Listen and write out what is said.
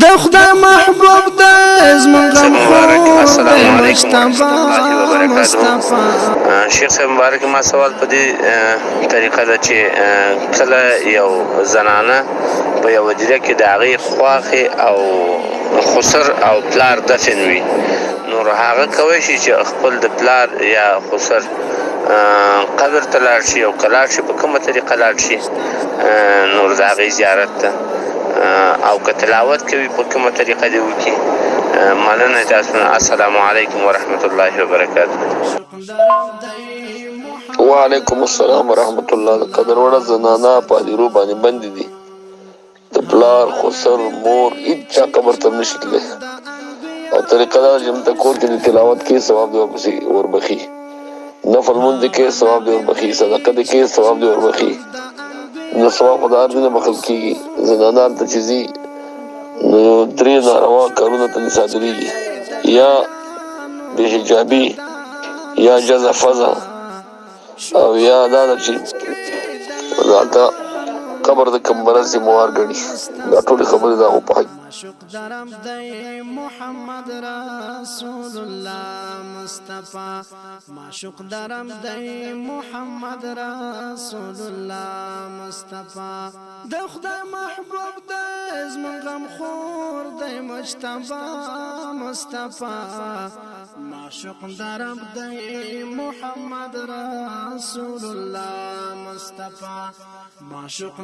د خدای محبوب د زمون غم خور د مجتبا مصطفی. شیخ صاحب مبارک، ما سوال په دې طریقه ده چې کله یو زنانه په یو وجره کې د هغې خواښې او خسر او پلار دفن وي، نو هغه کولی شي چې خپل د پلار یا خسر قبر ته لاړ شي، او که لاړ شي په کومه طریقه لاړ شي نور د هغې زیارت ته، او که تلاوت کوي په کومه طریقه دې وکړي؟ مننه تاسو نه. السلام علیکم ورحمت الله وبرکاته. وعلیکم السلام ورحمت الله. د قدر وړه زنانه په هدیرو باندې بندې دي، د پلار خسر مور هېچا قبر ته نشي تللی، او طریقه دا چې همته کور کې د تلاوت کې ثواب دې ورپسې وربخي، نفل لمونځ دې کې ثواب دې وربخي، صدقه دې کې ثواب دې وربخي. نو ثواب خو د هر ځای نه بخښل کېږي. زنانه هلته چې ځي نو درې ناروا کارونه ته صادرېږي، یا بې حجابي، یا جزه فضه، او یا دا ده چې هلته قبر د کمبرسې موار ګڼي. دا ټولې خبرې د هغو په حق معشوق درم دی محمد رسول الله مصطفی. معشوق درم دی محمد رسول الله مصطفی. د خدای محبوب دی زمون غم خور دی مجتبا مصطفی. معشوق درم دی محمد رسول الله مصطفی. معشوق